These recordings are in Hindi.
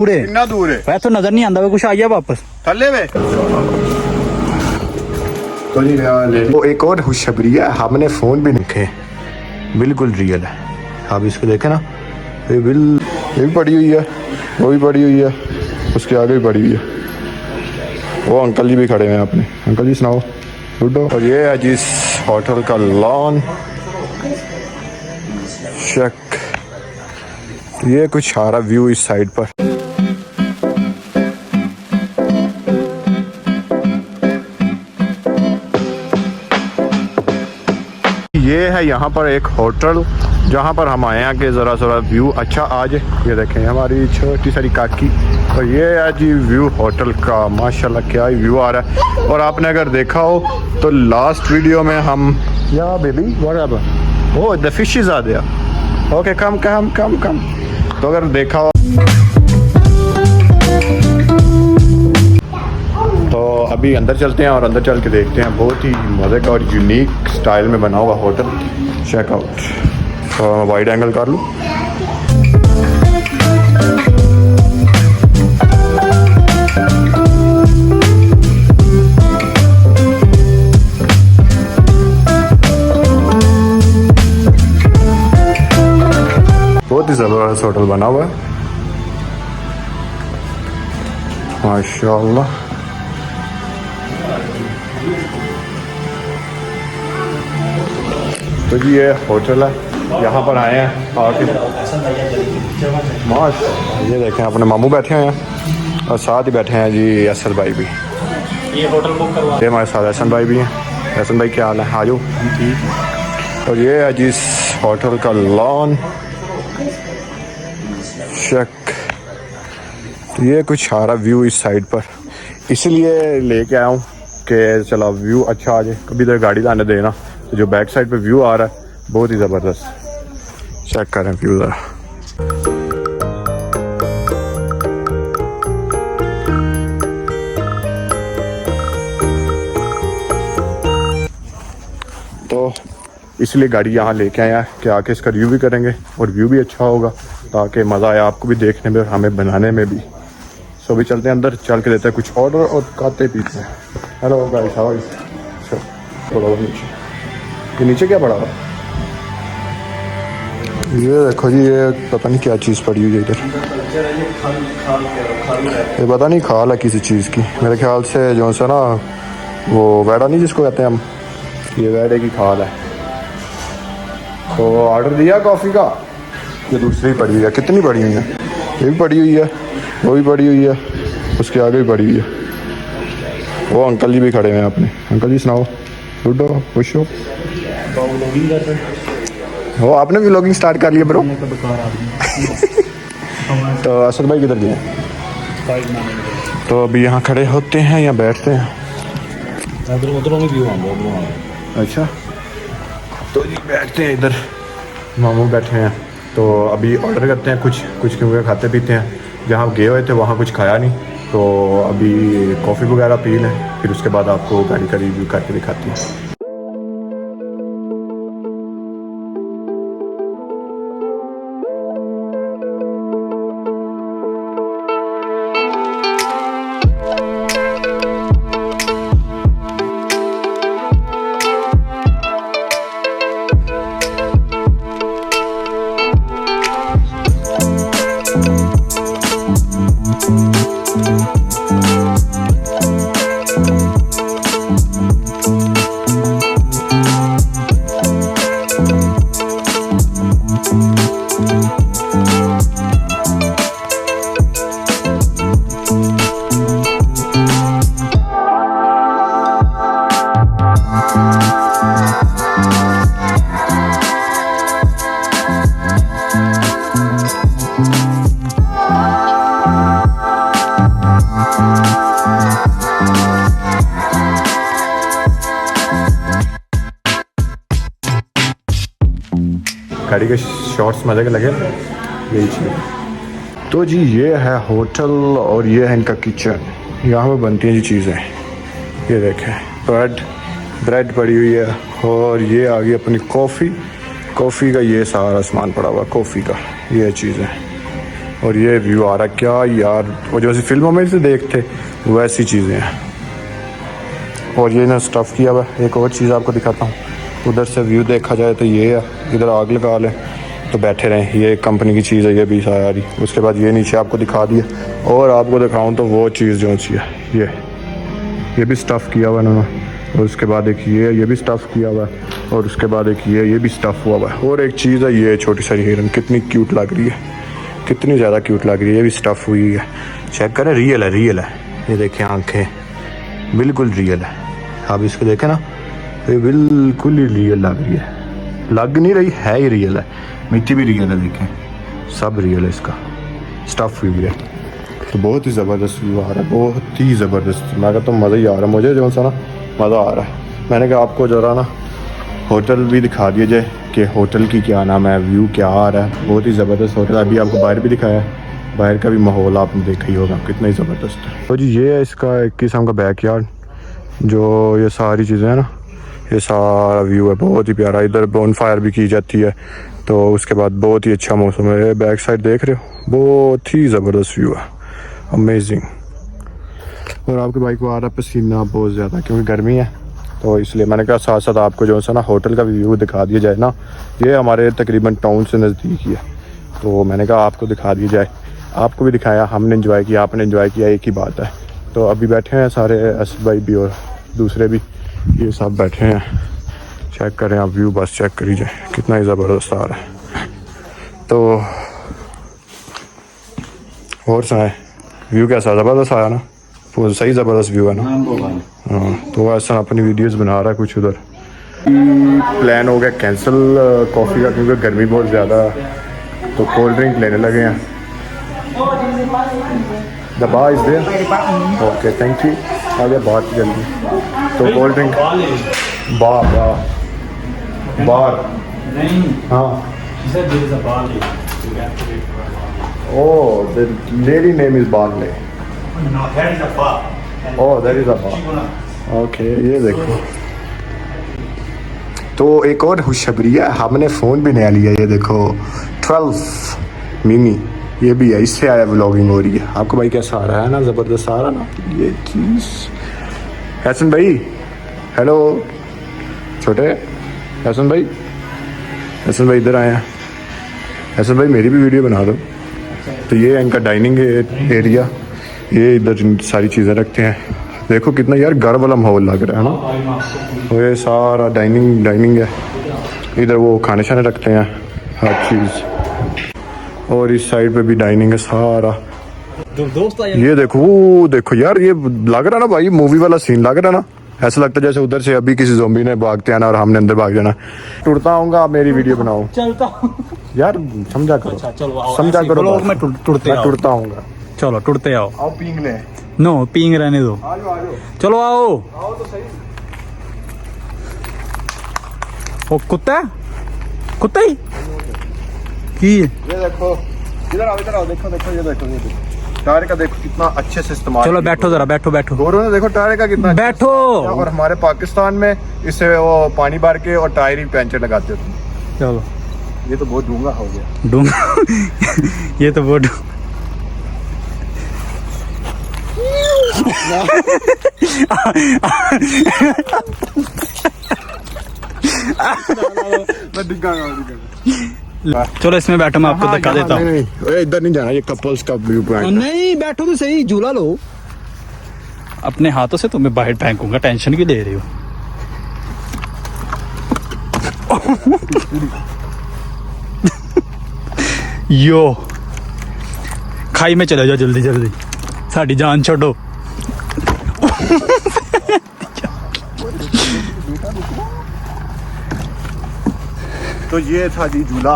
पूरे कितना दूर है? वैसे तो नजर नहीं आता, कुछ आ गया वापस थल्ले में। तो एक और खुशखबरी है, हमने फोन भी देखे, बिल्कुल रियल है। आप इसको देखें ना, ये भी पड़ी हुई है, वो भी पड़ी हुई है, उसके आगे भी पड़ी हुई है। वो अंकल जी भी खड़े हैं अपने। अंकल जी सुनाओ गुड्डो। और ये है जिस होटल का लॉन शेक, ये कुछ आ रहा व्यू इस साइड पर। ये है यहाँ पर एक होटल जहाँ पर हम आए हैं कि ज़रा ज़रा व्यू अच्छा आ जाए। ये देखें हमारी छोटी सारी काकी, और ये है जी व्यू होटल का। माशाल्लाह क्या व्यू आ रहा है। और आपने अगर देखा हो तो लास्ट वीडियो में हम या baby whatever, oh the fish is uh there, okay come come come come. तो अगर देखा हो तो अभी अंदर चलते हैं और अंदर चल के देखते हैं। बहुत ही मज़े का और यूनिक स्टाइल में बना हुआ होटल, चेकआउट। तो मैं वाइड एंगल कर लूँ। बहुत ही ज़बरदस्त होटल बना हुआ है माशाल्लाह। तो जी ये होटल है, यहाँ पर आए हैं आके माशाल्लाह। ये देखें अपने मामू बैठे हुए हैं और साथ ही बैठे हैं जी असल भाई भी। ये होटल बुक करवा, ये हमारे साथ हसन भाई भी हैं। हसन भाई क्या हाल है? आ जाओ। ठीक। और ये है जिस होटल का लॉन शेक, तो ये कुछ आ रहा व्यू इस साइड पर, इसलिए लेके आया हूँ कि चला व्यू अच्छा आ जाए। कभी इधर गाड़ी लाने देना, तो जो बैक साइड पे व्यू आ रहा है बहुत ही ज़बरदस्त। चेक करें व्यू ज़रा। तो इसलिए गाड़ी यहाँ लेके आया कि आके इसका रिव्यू भी करेंगे और व्यू भी अच्छा होगा, ताकि मज़ा आए आपको भी देखने में और हमें बनाने में भी। सो भी चलते हैं अंदर, चल के देते हैं कुछ ऑर्डर और खाते पीते हैं। Hello guys, how are you? थोड़ा नीचे, ये नीचे क्या पड़ा हुआ? ये देखो जी, ये पता नहीं क्या चीज़ पड़ी हुई है इधर। ये पता नहीं खाल है किसी चीज़ की, मेरे ख्याल से जो सा ना वो वैड़ा नहीं जिसको कहते हैं हम, ये वैड़े की खाल है। तो ऑर्डर दिया कॉफ़ी का, ये दूसरी पड़ी हुई है। कितनी पड़ी हुई है? ये भी पड़ी हुई है, वो भी पड़ी हुई है, उसके आगे भी पड़ी हुई है। वो अंकल जी भी खड़े हैं अपने। अंकल जी सुनाओ गुड्डो, खुश हो? वो आपने भी व्लॉगिंग स्टार्ट कर लिया ब्रो? तो असद भाई किधर गए? तो अभी यहाँ खड़े होते हैं या बैठते हैं? अच्छा, तो जी बैठते हैं इधर, मामू बैठे हैं। तो अभी ऑर्डर करते हैं कुछ क्योंकि खाते पीते हैं। जहाँ गए हुए थे वहाँ कुछ खाया नहीं, तो अभी कॉफ़ी वगैरह पी लें, फिर उसके बाद आपको गाड़ी का रिव्यू करके दिखाती हैं। गाड़ी के शॉर्ट्स मजे के लगे, यही चीज़। तो जी ये है होटल और ये है इनका किचन। यहाँ पर बनती हैं जी चीज़ें। ये देखें ब्रेड पड़ी हुई है, और ये आ गई अपनी कॉफ़ी का ये सारा सामान पड़ा हुआ कॉफ़ी का, ये चीज़ है। और ये व्यू आ रहा है क्या यार, वो जो फिल्मों में से देखते वैसी चीज़ें हैं। और ये ना स्टफ़ किया हुआ। एक और चीज़ आपको दिखाता हूँ, उधर से व्यू देखा जाए तो ये है, इधर आग लगा लें तो बैठे रहें, ये कंपनी की चीज़ है ये भी सारी। उसके बाद ये नीचे आपको दिखा दिया, और आपको दिखाऊँ तो वो चीज़ जो सी है ये भी स्टफ़ किया हुआ है उन्होंने। और उसके बाद एक ये भी स्टफ़ किया हुआ है, और उसके बाद एक ये भी स्टफ़ हुआ हुआ है। और एक चीज़ है ये छोटी सारी हिरन, कितनी क्यूट लग रही है, कितनी ज़्यादा क्यूट लग रही है, ये भी स्टफ़ हुई है। चेक करें, रियल है, ये देखें आंखें बिल्कुल रियल है। आप इसको देखें ना, ये बिल्कुल ही रियल लग रही है, लग नहीं रही है ही रियल है। मिट्टी भी रियल है, देखें सब रियल है, इसका स्टफ़ हुई है। तो बहुत ही ज़बरदस्त व्यू आ रहा है, बहुत ही ज़बरदस्त। मैं कहता हूँ मज़ा ही आ रहा है मुझे, जो सा ना मज़ा आ रहा है। मैंने कहा आपको ज़रा ना होटल भी दिखा दिया जाए कि होटल की क्या नाम है, व्यू क्या आ रहा है। बहुत ही ज़बरदस्त होटल, अभी आपको बाहर भी दिखाया है, बाहर का भी माहौल आपने देखा ही होगा कितना ही ज़बरदस्त है। तो जी ये है इसका एक किस्म का बैकयार्ड, जो ये सारी चीज़ें हैं ना, ये सारा व्यू है बहुत ही प्यारा। इधर बोन फायर भी की जाती है, तो उसके बाद बहुत ही अच्छा मौसम है। ये बैक साइड देख रहे हो, बहुत ही ज़बरदस्त व्यू है, अमेजिंग। और आपके भाई को आ रहा है पसीना बहुत ज़्यादा, क्योंकि गर्मी है, तो इसलिए मैंने कहा साथ साथ आपको जो है ना होटल का व्यू दिखा दिया जाए ना। ये हमारे तकरीबन टाउन से नज़दीक ही है, तो मैंने कहा आपको दिखा दिया जाए। आपको भी दिखाया, हमने एंजॉय किया, आपने एंजॉय किया, एक ही बात है। तो अभी बैठे हैं सारे, एस भाई भी और दूसरे भी, ये सब बैठे हैं। चेक करें आप व्यू, बस चेक करिए कितना ही ज़बरदस्त आ रहा है। तो और सुनाए, व्यू कैसा, ज़बरदस्त आया ना, वो सही ज़बरदस्त व्यू है ना। हाँ, तो ऐसा अपनी वीडियोस बना रहा है कुछ उधर। प्लान हो गया कैंसिल कॉफ़ी का, क्योंकि गर्मी बहुत ज़्यादा है, तो कोल्ड ड्रिंक लेने लगे हैं। The bar is there, okay thank you. आ गया बहुत जल्दी, तो कोल्ड ड्रिंक बार नहीं, हाँ। Oh, the lady name is Barley. No, that is a bar. Oh, that is a bar. Okay, ये देखो। तो एक और खुशखबरी है, हमने फ़ोन भी नया लिया, ये देखो 12 मिनी, ये भी है, इससे आया व्लॉगिंग हो रही है। आपको भाई कैसा आ रहा है ना, ज़बरदस्त आ रहा ना ये चीज़। हसन भाई हेलो, छोटे हसन भाई इधर आए हैं। हसन भाई मेरी भी वीडियो बना दो। तो ये है इनका डाइनिंग एरिया, ये इधर सारी चीज़ें रखते हैं। देखो कितना यार घर वाला माहौल लग रहा है ना। और ये सारा डाइनिंग है, इधर वो खाने शाने रखते हैं हर चीज़। और इस साइड पे भी डाइनिंग है सारा। ये देखो यार, ये लग रहा ना भाई मूवी वाला सीन लग रहा ना। ऐसा लगता है जैसे उधर से अभी किसी ज़ोंबी ने भागते आना और हमने अंदर भाग जाना। टूटता आऊँगा, आप मेरी वीडियो बनाओ। चलता हूँ यार, समझा करो। अच्छा, चलो समझा करो, मैं टूटता आऊँगा। चलो टूटते आओ। आओ पींग ले। नो, पींग रहने दो। आ जाओ। चलो आओ तो सही। ओ कुत्ता ही की। ये देखो, इधर आओ देखो ये देखो टायर का देखो कितना अच्छे से इस्तेमाल। चलो बैठो जरा, बैठो गोरों ने देखो टायर का कितना बैठो। और हमारे पाकिस्तान में इससे वो पानी भर के और टायर ही पंचर लगाते थे। चलो, ये तो बहुत डूंगा हो गया। ये तो बहुत चलो इसमें बैठो, मैं आपको धक्का देता हूँ। नहीं, इधर नहीं जाना, ये कपल्स का व्यू पॉइंट। नहीं बैठो तो सही, झूला लो। अपने हाथों से तुम्हें बाहर फेंकूंगा, टेंशन क्यों ले रही हो। यो खाई में चले जाओ जल्दी, साड़ी जान छोड़ो। तो ये था जी झूला,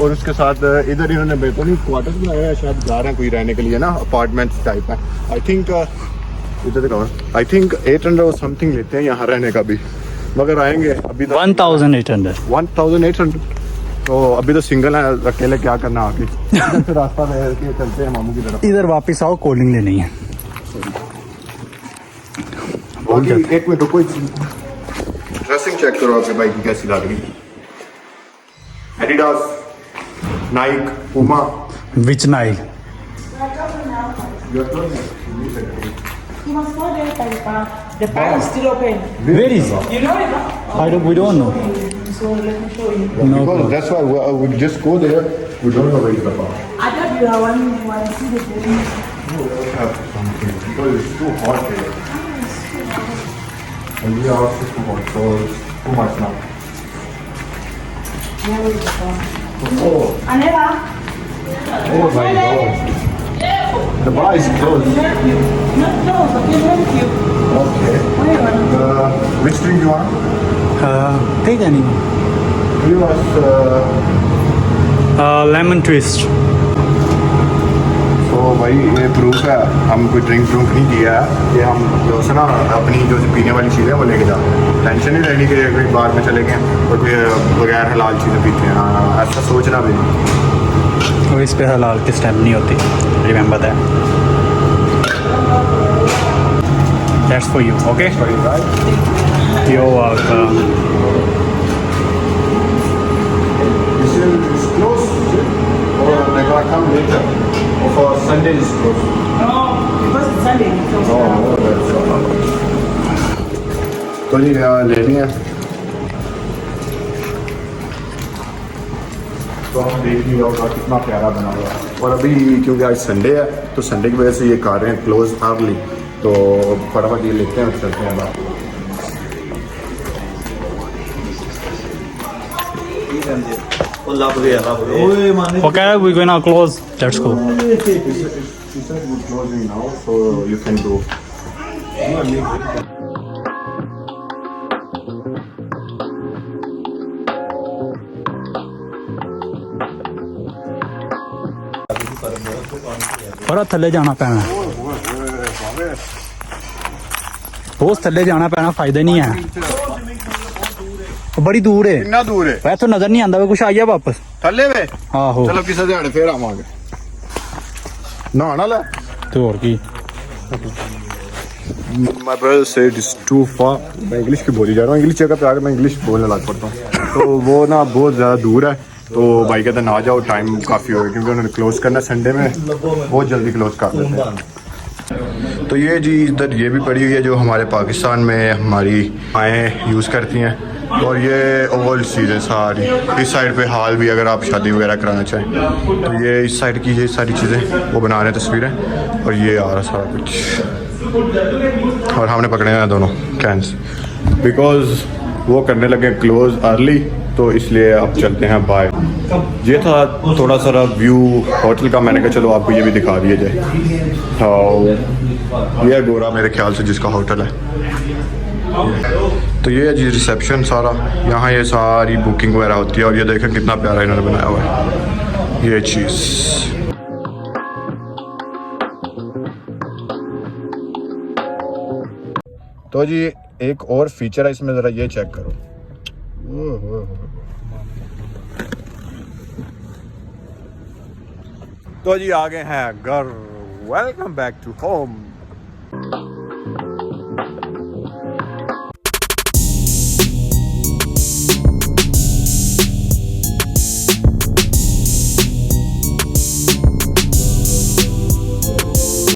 और उसके साथ इधर इन्होंने बेहतर नहीं क्वार्टर्स बनाया है, शायद घर है कोई रहने के लिए ना, अपार्टमेंट टाइप है। आई थिंक इधर देखो, आई थिंक 800 और समथिंग लेते हैं यहाँ रहने का भी, मगर आएंगे अभी 1800। तो अभी तो सिंगल है, अकेले क्या करना आगे। इधर से रास्ता बदल के चलते हैं मामू की तरफ। इधर वापस आओ, कोल्ड लेनी है। एक मिनट रुको, ड्रेसिंग चेक करो आपके भाई की कैसी लग रही है। Adidas, Naik, Puma, Which Nile? You are closing. You must go there, Papa. The bar is still open. Where is it? You know it? We don't know. So let me show you. No Because problem. that's why we just go there. We don't know where is the bar. I thought you are one see the building. No, we don't have something because it's too hot here. And we are also too hot, so it's too much now. Where is the bar? Oh, Anela. oh my God. The bar is closed. No, but they help you. Okay. Where? Which drink you want? Take any. You want Lemon twist. तो भाई ये प्रूफ है हम कोई ड्रिंक नहीं किया है ये हम जो है ना अपनी जो पीने वाली चीज़ें वो लेके जाते हैं टेंशन नहीं रहनी कि कोई बार में चले गए और कोई बगैर हलाल चीज़ें पीते हैं ऐसा सोचना भी नहीं और इस पे हलाल की स्टैम्प नहीं होती remember that that's for you okay you welcome This is closed or they gonna come later or for Sunday is closed. No, because it's Sunday. So that's all. तो जी ले लिए तो हम देख लिया होगा कितना प्यारा बना हुआ है और अभी क्योंकि आज संडे है तो संडे की वजह से ये कार हैं क्लोज अर्ली तो फटाफट ये लेते हैं और चलते हैं बाहर Okay, we're gonna close. Let's go. She said we're closing now so you can go. थोड़ा थल्ले जाना पैना बहुत थल्ले जाना पैना फायदा नहीं है बड़ी दूर है कितना दूर है वैसे तो नजर नहीं आंदा कुछ आइया वापस थल्ले वे आहो चलो किसी दिहाड़े फिर आवांगे नहाना ले तो और की My brother said it's too far. मैं इंग्लिश की बोली जा रहा हूँ इंग्लिश जगह पे आकर मैं इंग्लिश बोलने लग पड़ता हूँ तो वो ना बहुत ज़्यादा दूर है तो भाई कहते ना जाओ टाइम काफ़ी हो गया क्योंकि उन्होंने क्लोज करना संडे में बहुत जल्दी क्लोज कर देते हैं तो ये जी इधर ये भी पड़ी हुई है जो हमारे पाकिस्तान में हमारी माएँ यूज़ करती हैं और ये ओल्ड चीज़ें सारी इस साइड पे हाल भी अगर आप शादी वगैरह कराना चाहें तो ये इस साइड की ये सारी चीज़ें वो बना रहे हैं तस्वीरें और ये आ रहा सारा कुछ और हमने पकड़े हैं दोनों कैंस बिकॉज वो करने लगे क्लोज अर्ली तो इसलिए अब चलते हैं बाय ये था थोड़ा सा व्यू होटल का मैंने कहा चलो आपको ये भी दिखा दिया जाए ये है गोरा मेरे ख्याल से जिसका होटल है तो ये है जी रिसेप्शन सारा यहाँ ये सारी बुकिंग वगैरह होती है और ये देखें कितना प्यारा इन्होंने बनाया हुआ है ये चीज़ तो जी एक और फीचर है इसमें ज़रा ये चेक करो तो जी आ गए हैं घर वेलकम बैक टू होम